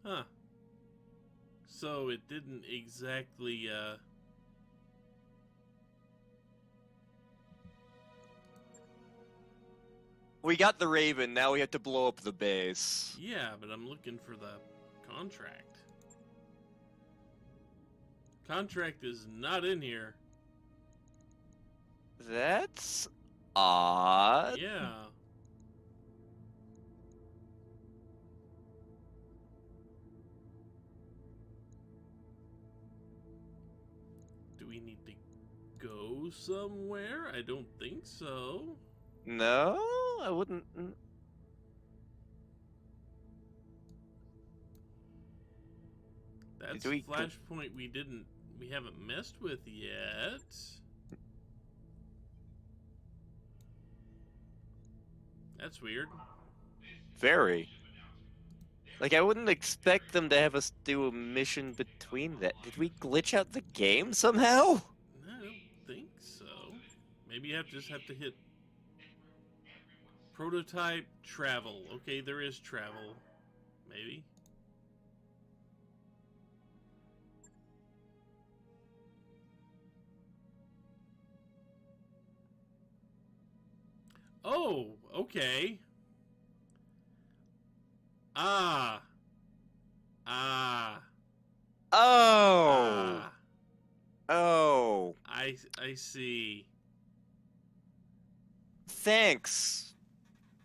Huh. So it didn't exactly, We got the Raven, now we have to blow up the base. Yeah, but I'm looking for the contract. Contract is not in here. That's odd. Yeah. Do we need to go somewhere? I don't think so. No, I wouldn't. That's Do we? flashpoint we haven't messed with yet. That's weird. Very. Like, I wouldn't expect them to have us do a mission between that. Did we glitch out the game somehow? I don't think so. Maybe you just have to hit prototype travel. Okay, there is travel. Maybe. Oh, okay. Ah. Ah. Oh! Ah. Oh. I see. Thanks.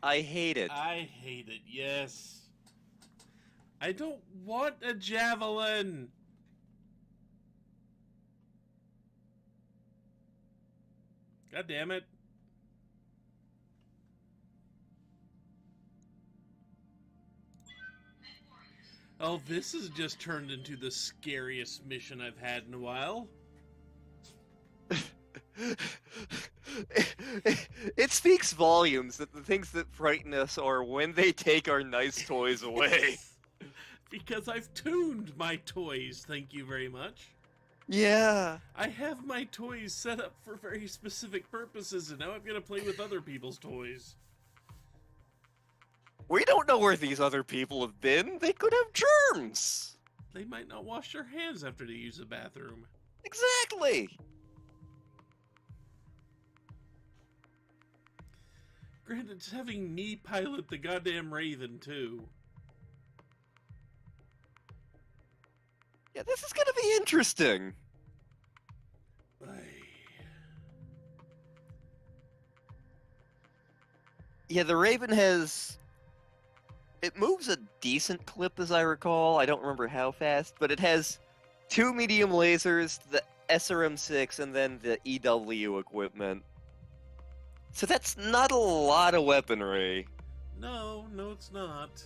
I hate it. I hate it, yes. I don't want a javelin! God damn it. Oh, this has just turned into the scariest mission I've had in a while. It speaks volumes that the things that frighten us are when they take our nice toys away. Because I've tuned my toys, thank you very much. Yeah. I have my toys set up for very specific purposes, and now I'm gonna play with other people's toys. We don't know where these other people have been. They could have germs. They might not wash their hands after they use the bathroom. Exactly. Granted, it's having me pilot the goddamn Raven, too. Yeah, this is gonna be interesting. Yeah, the Raven has... It moves a decent clip, as I recall. I don't remember how fast, but it has 2 medium lasers, the SRM-6, and then the EW equipment. So that's not a lot of weaponry. No, it's not.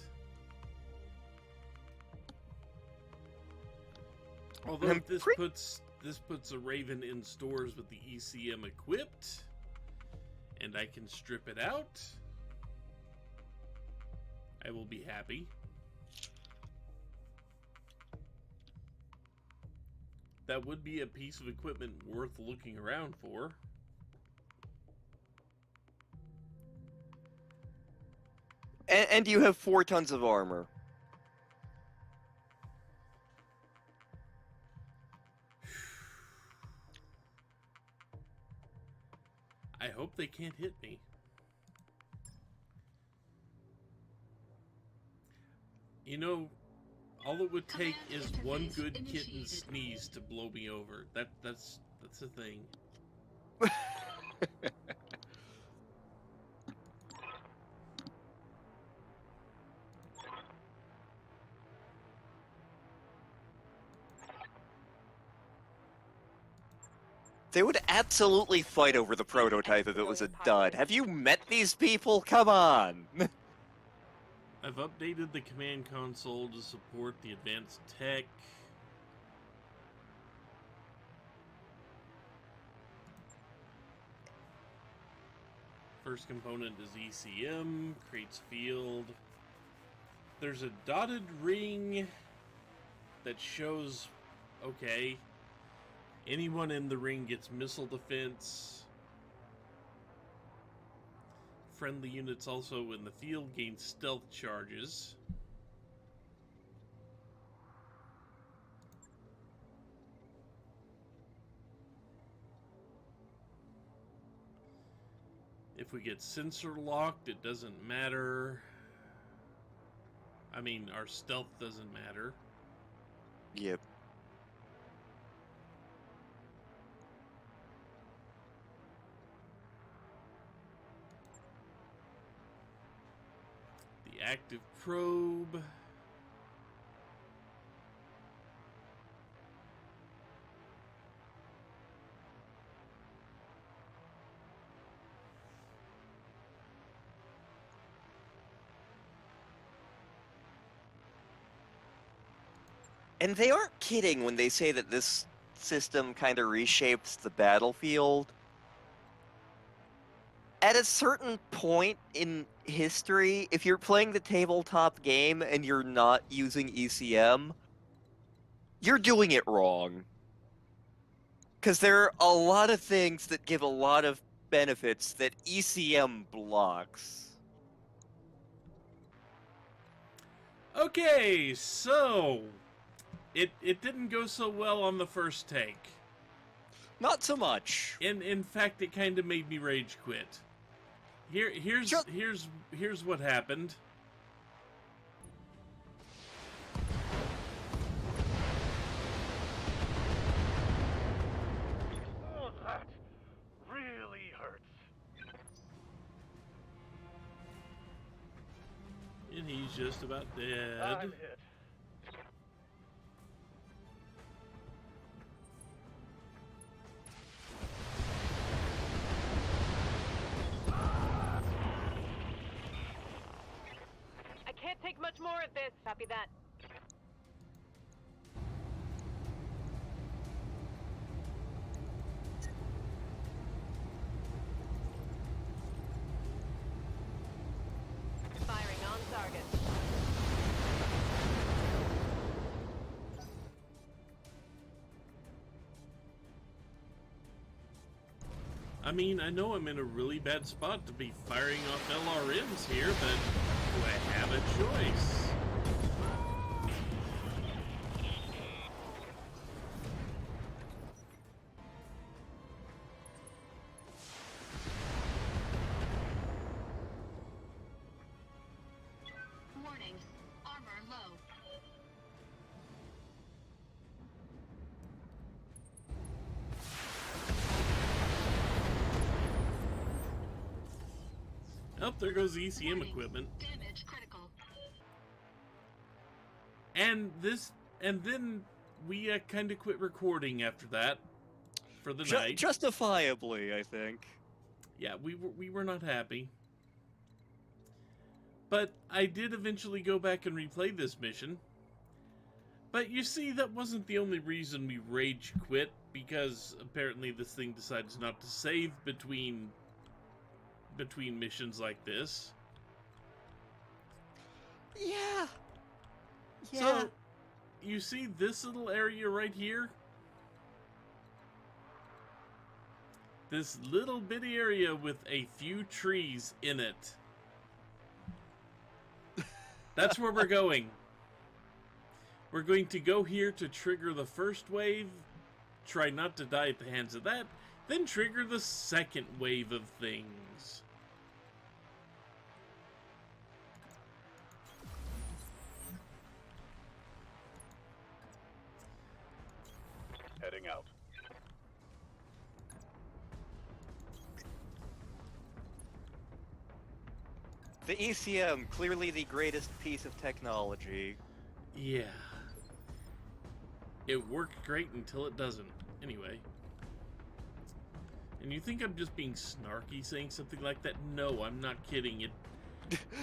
Although I'm this puts a Raven in stores with the ECM equipped, and I can strip it out, I will be happy. That would be a piece of equipment worth looking around for. And you have 4 tons of armor. I hope they can't hit me. You know, all it would take is one good kitten sneeze to blow me over. That's the thing. They would absolutely fight over the prototype if it was a dud. Have you met these people? Come on! I've updated the command console to support the advanced tech. First component is ECM, creates field. There's a dotted ring that shows, okay, anyone in the ring gets missile defense. Friendly units also in the field gain stealth charges. If we get sensor locked, it doesn't matter. I mean, our stealth doesn't matter. Yep. The active probe. And they aren't kidding when they say that this system kind of reshapes the battlefield. At a certain point in history, if you're playing the tabletop game and you're not using ECM, you're doing it wrong. Because there are a lot of things that give a lot of benefits that ECM blocks. Okay, so it didn't go so well on the first take. Not so much. In fact, it kind of made me rage quit. Here's what happened. Oh, that really hurts. And he's just about dead. I'm hit. I can't take much more of this. Copy that. Firing on target. I mean, I know I'm in a really bad spot to be firing off LRMs here, but do I have a choice? Warning, armor low. Oh, there goes the ECM Warning, equipment. damage critical. And then we kind of quit recording after that for the night. Justifiably, I think. Yeah, we were not happy. But I did eventually go back and replay this mission. But you see, that wasn't the only reason we rage quit, because apparently this thing decides not to save between missions like this. Yeah. So, you see this little area right here? This little bitty area with a few trees in it. That's where we're going. We're going to go here to trigger the first wave, try not to die at the hands of that, then trigger the second wave of things. Heading out. The ECM, clearly the greatest piece of technology. Yeah. It worked great until it doesn't. Anyway. And you think I'm just being snarky saying something like that? No, I'm not kidding.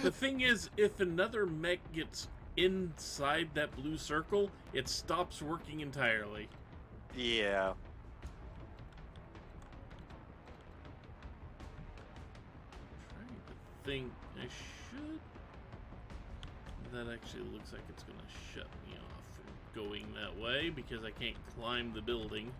The thing is, if another mech gets inside that blue circle, it stops working entirely. Yeah. Trying to think I should. That actually looks like it's going to shut me off from going that way because I can't climb the building.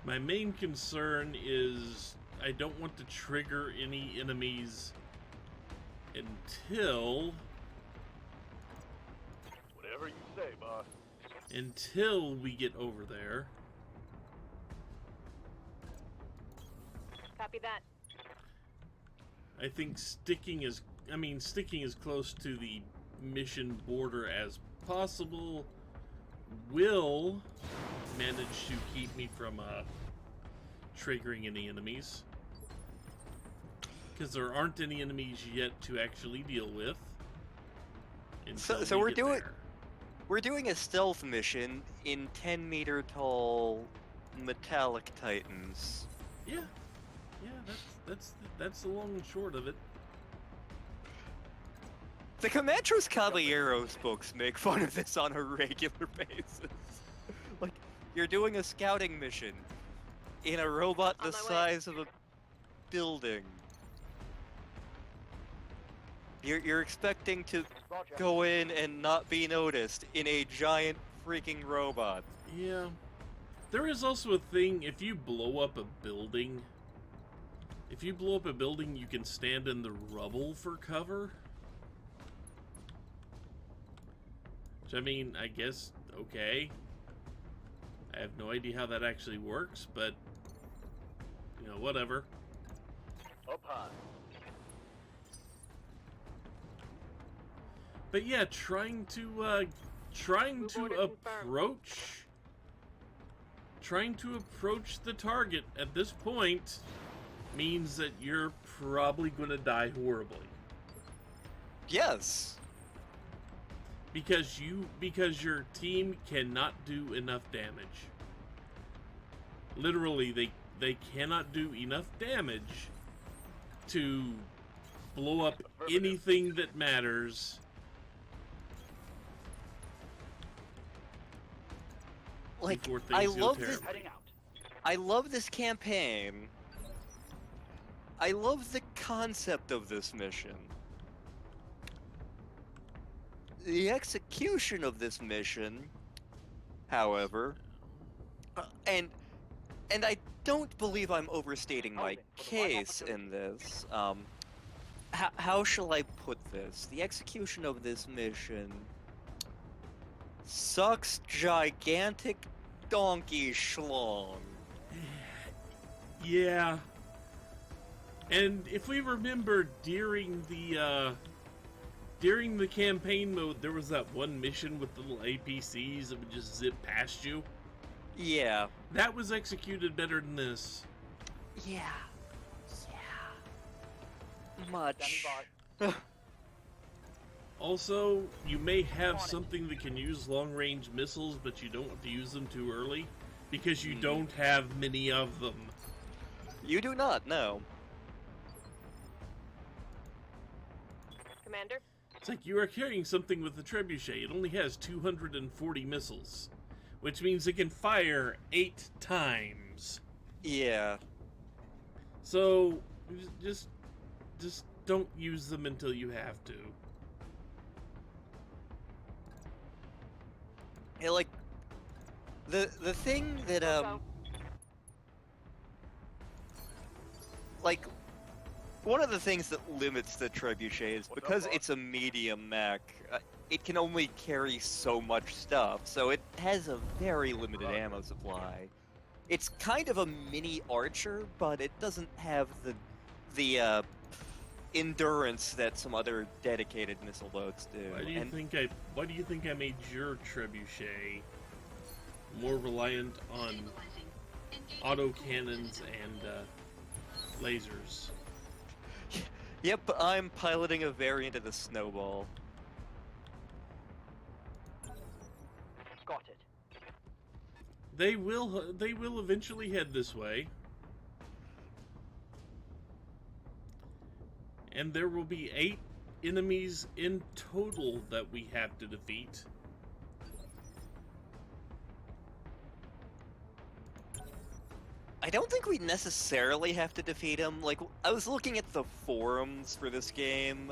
My main concern is I don't want to trigger any enemies until Whatever you say, boss. we get over there. Copy that. I think sticking as close to the mission border as possible will manage to keep me from triggering any enemies. Because there aren't any enemies yet to actually deal with. So we're doing a stealth mission in 10-meter tall metallic titans. Yeah, that's the long and short of it. The Comanches Caballeros books make fun of this on a regular basis. Like, you're doing a scouting mission in a robot the On my way. size of a building. You're expecting to go in and not be noticed in a giant freaking robot. Yeah. There is also a thing, if you blow up a building, you can stand in the rubble for cover. Which, I mean, I guess, okay. I have no idea how that actually works, but, you know, whatever. Up high. But yeah, trying to approach the target at this point means that you're probably going to die horribly. Yes. Because your team cannot do enough damage. Literally, they cannot do enough damage to blow up anything that matters. Like, before I things go love this. terribly. Heading out. I love this campaign. I love the concept of this mission. The execution of this mission, however, and I don't believe I'm overstating my case in this. How shall I put this? The execution of this mission sucks gigantic donkey schlong. Yeah. And if we remember during the campaign mode, there was that one mission with the little APCs that would just zip past you. Yeah. That was executed better than this. Yeah. Much. Also, you may have something that can use long-range missiles, but you don't have to use them too early, because you don't have many of them. You do not, no. Commander? It's like you are carrying something with the trebuchet. It only has 240 missiles, which means it can fire 8 times. Yeah. So, just don't use them until you have to. Yeah, like, the thing that, like, one of the things that limits the trebuchet is because it's a medium mech, it can only carry so much stuff, so it has a very limited ammo supply. It's kind of a mini archer, but it doesn't have the endurance that some other dedicated missile boats do. Why do you think I made your trebuchet more reliant on Stabilizing. Engaging autocannons and lasers? Yep, I'm piloting a variant of the Snowball. Got it. They will eventually head this way. And there will be 8 enemies in total that we have to defeat. I don't think we necessarily have to defeat him. Like, I was looking at the forums for this game,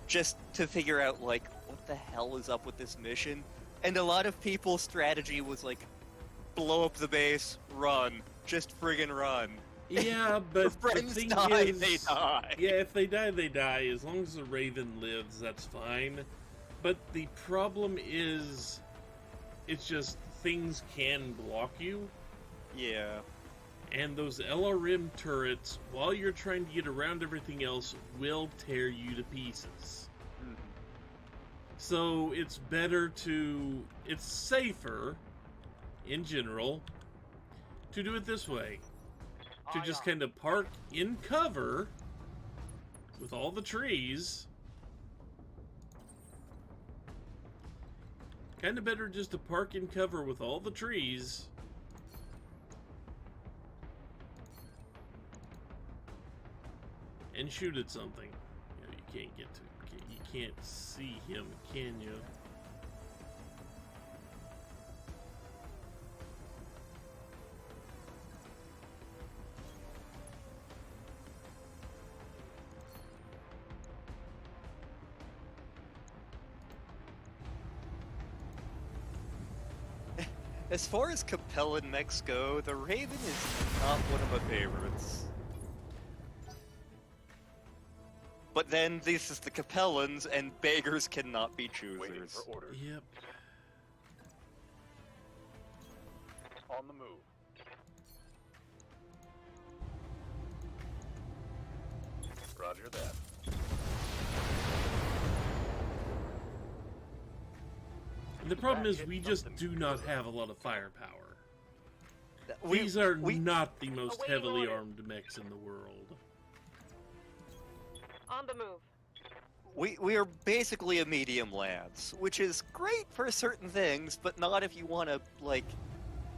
just to figure out, like, what the hell is up with this mission. And a lot of people's strategy was, like, blow up the base, run. Just friggin' run. Yeah, but If friends the thing die, is, they die. Yeah, if they die, they die. As long as the Raven lives, that's fine. But the problem is, it's just things can block you. Yeah. And those LRM turrets, while you're trying to get around everything else, will tear you to pieces. Mhm. So it's better to... It's safer, in general, to do it this way. To just kind of park in cover with all the trees. Kind of better just to park in cover with all the trees. And shoot at something. You know, you can't get to... You can't see him, can you? As far as Capellan mechs go, the Raven is not one of my favorites. But then this is the Capellans, and beggars cannot be Waiting choosers. for orders. Yep. On the move. Roger that. And the problem is we just do not have a lot of firepower. We- These are we- not the most Awaiting heavily orders. armed mechs in the world. On the move. We are basically a medium lance, which is great for certain things, but not if you want to, like,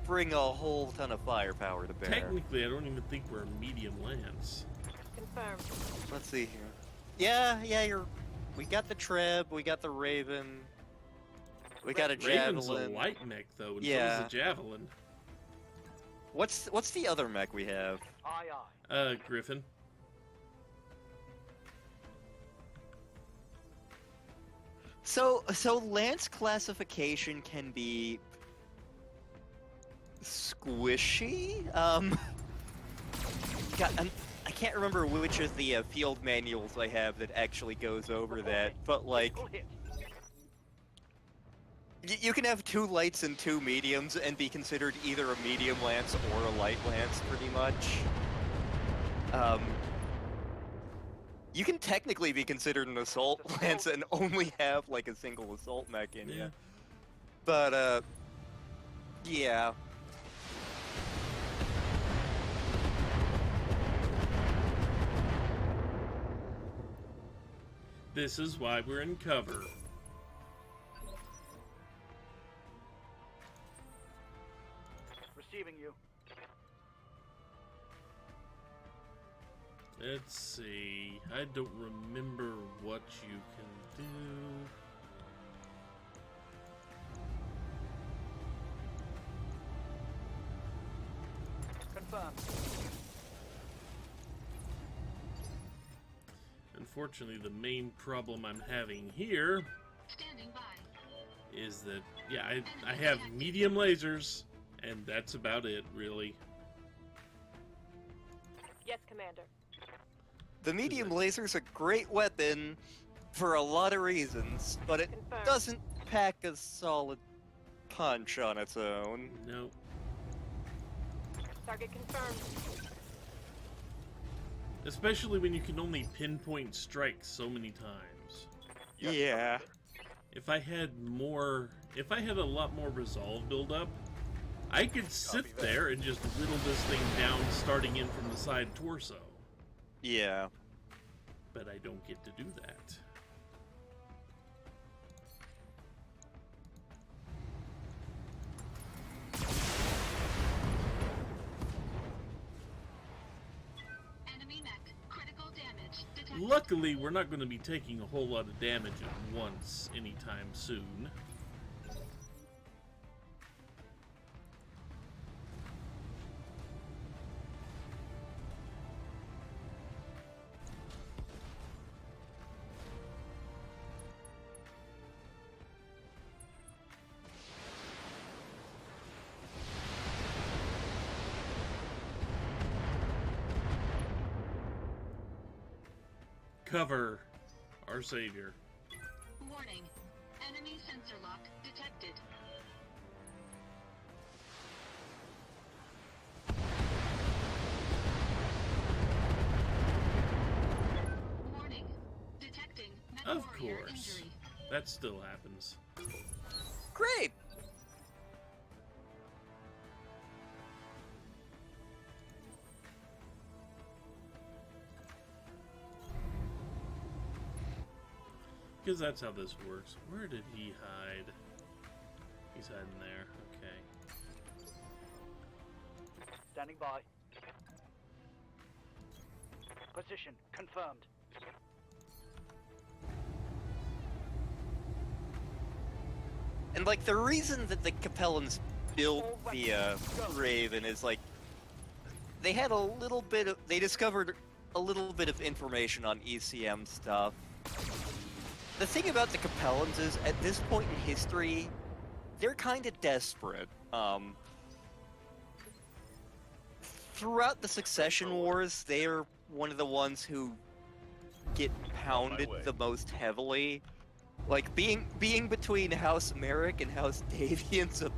bring a whole ton of firepower to bear. Technically, I don't even think we're a medium lance. Confirmed. Let's see here. Yeah, we got the Treb, we got the Raven, we got a Raven's a Javelin. light mech, though, and Yeah. so is a Javelin. What's the other mech we have? Aye, aye. Griffin. So lance classification can be squishy. I can't remember which of the field manuals I have that actually goes over that, but like Critical hit. you can have 2 lights and 2 mediums and be considered either a medium lance or a light lance, pretty much. You can technically be considered an assault lance and only have like a single assault mech in Yeah. you. But yeah. This is why we're in cover. Receiving you. Let's see. I don't remember what you can do. Confirmed. Unfortunately, the main problem I'm having here Standing by. is that, yeah, I have medium lasers, and that's about it, really. Yes, Commander. The medium laser's a great weapon for a lot of reasons, but it Confirmed. doesn't pack a solid punch on its own. No. Target confirmed. Especially when you can only pinpoint strikes so many times. Yes, Yeah. If I had a lot more resolve build up, I could sit Copy that. there and just whittle this thing down starting in from the side torso. Yeah. But I don't get to do that. Enemy mech. Critical damage detected. Luckily, we're not going to be taking a whole lot of damage at once anytime soon. Cover our savior. Warning. Enemy sensor lock detected. Of warrior course. injury. That still happens. Great! Because that's how this works. Where did he hide? He's hiding there. Okay. Standing by. Position confirmed. And, like, the reason that the Capellans built the, Raven is, like, they had a little bit of... They discovered a little bit of information on ECM stuff. The thing about the Capellans is, at this point in history, they're kind of desperate. Throughout the Succession Wars, they're one of the ones who get pounded the most heavily. Like, being between House Merrick and House Davian's a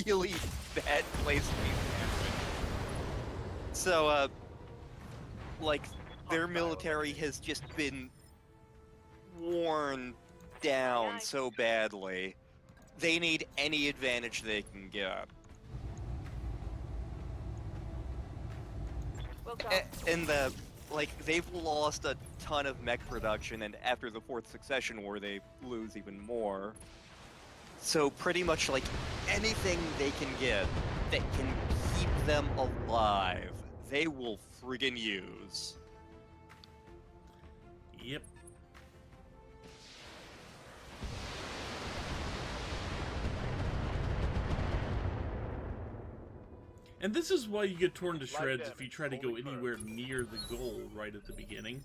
really bad place to be found. So, like, their military has just been worn down so badly. They need any advantage they can get. Well done. And like, they've lost a ton of mech production, and after the Fourth Succession War, they lose even more. So pretty much, like, anything they can get that can keep them alive, they will friggin' use. Yep. And this is why you get torn to shreds if you try to go anywhere near the goal right at the beginning.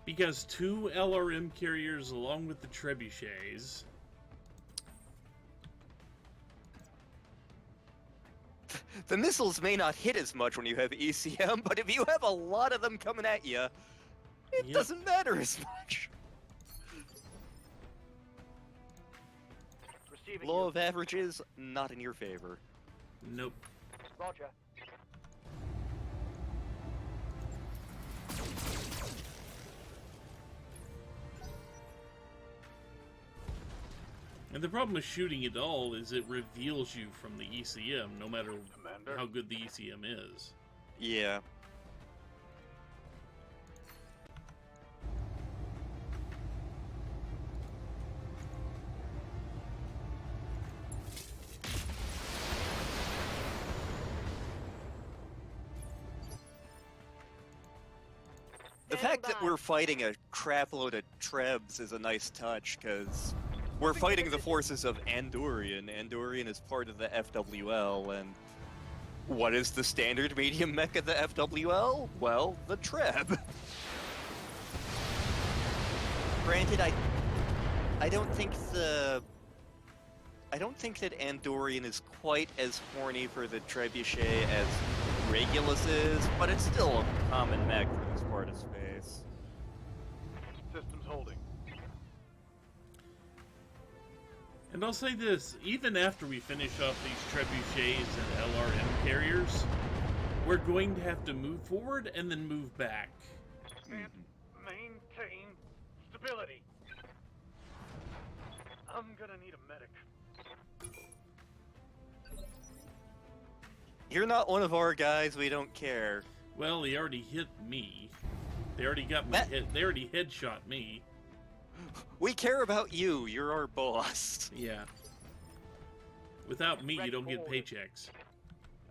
Because 2 LRM carriers along with the trebuchets... The missiles may not hit as much when you have ECM, but if you have a lot of them coming at you, it doesn't matter as much. Receiving Law you. of averages, not in your favor. Nope. Roger. And the problem with shooting at all is it reveals you from the ECM, no matter Commander. how good the ECM is. Yeah. The fact that we're fighting a crapload of Trebs is a nice touch, because we're fighting the forces of Andorian. Andorian is part of the FWL, and what is the standard medium mech of the FWL? Well, the Treb. Granted, I don't think that Andorian is quite as horny for the trebuchet as Regulus is, but it's still a common mech for this part of space. Systems holding. And I'll say this, even after we finish off these trebuchets and LRM carriers, we're going to have to move forward and then move back. And maintain stability. I'm gonna need a medic. You're not one of our guys, we don't care. Well, he already hit me. They already got me hit. They already headshot me. We care about you, you're our boss. Yeah. Without me, you don't get paychecks.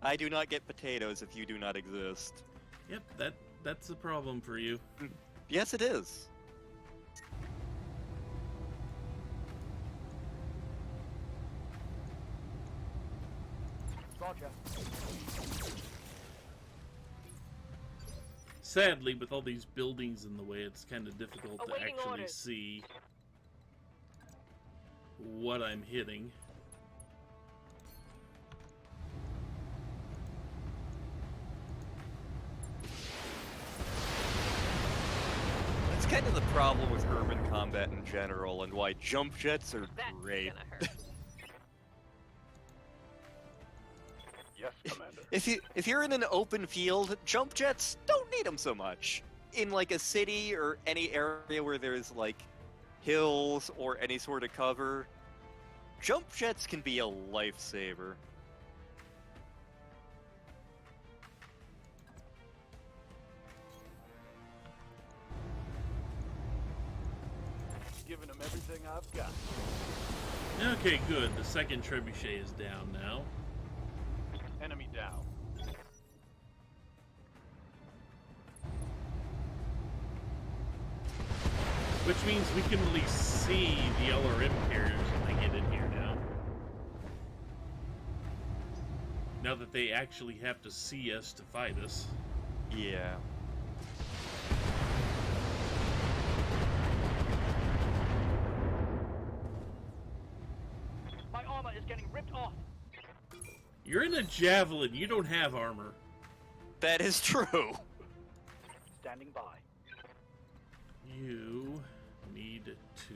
I do not get potatoes if you do not exist. Yep, that's a problem for you. Yes, it is. Roger. Sadly, with all these buildings in the way, it's kind of difficult to Awaiting actually orders. see what I'm hitting. That's kind of the problem with urban combat in general, and why jump jets are That's great. gonna hurt. Yes, Commander. If you're in an open field, jump jets don't need them so much. in like a city or any area where there's like hills or any sort of cover, jump jets can be a lifesaver. Giving them everything I've got. Okay, good. The second trebuchet is down now. Enemy down. Which means we can at least see the LRM carriers when they get in here now. Now that they actually have to see us to fight us. Yeah. My armor is getting ripped off. You're in a javelin. You don't have armor. That is true. Standing by. You need to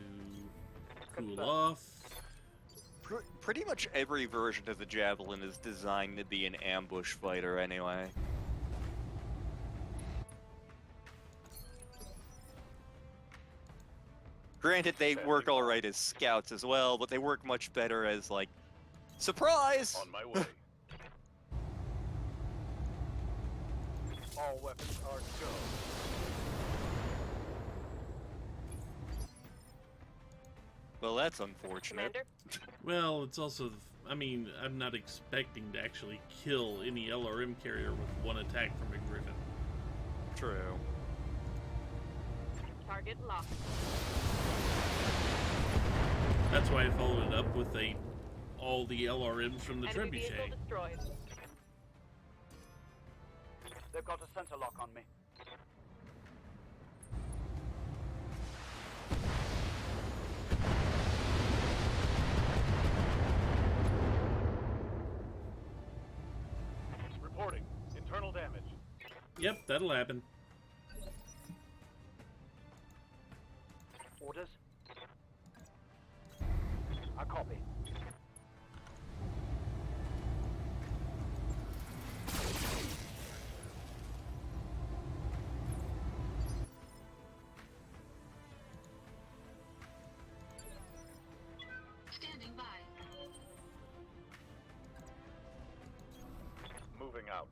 cool Confirmed. off. Pretty much every version of the Javelin is designed to be an ambush fighter anyway. Granted, they work alright as scouts as well, but they work much better as, like, surprise! On my way. All weapons are go. Well, that's unfortunate. Commander, Well, it's also, I mean, I'm not expecting to actually kill any LRM carrier with one attack from a Griffin. True. target locked. That's why I followed it up with all the LRMs from the Enemy vehicle trebuchet. destroyed. They've got a sensor lock on me. Reporting. Internal damage. Yep, that'll happen. Orders? I copy. Standing by. Moving out.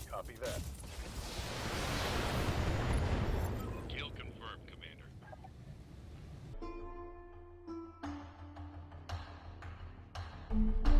Copy that. Kill confirmed, Commander.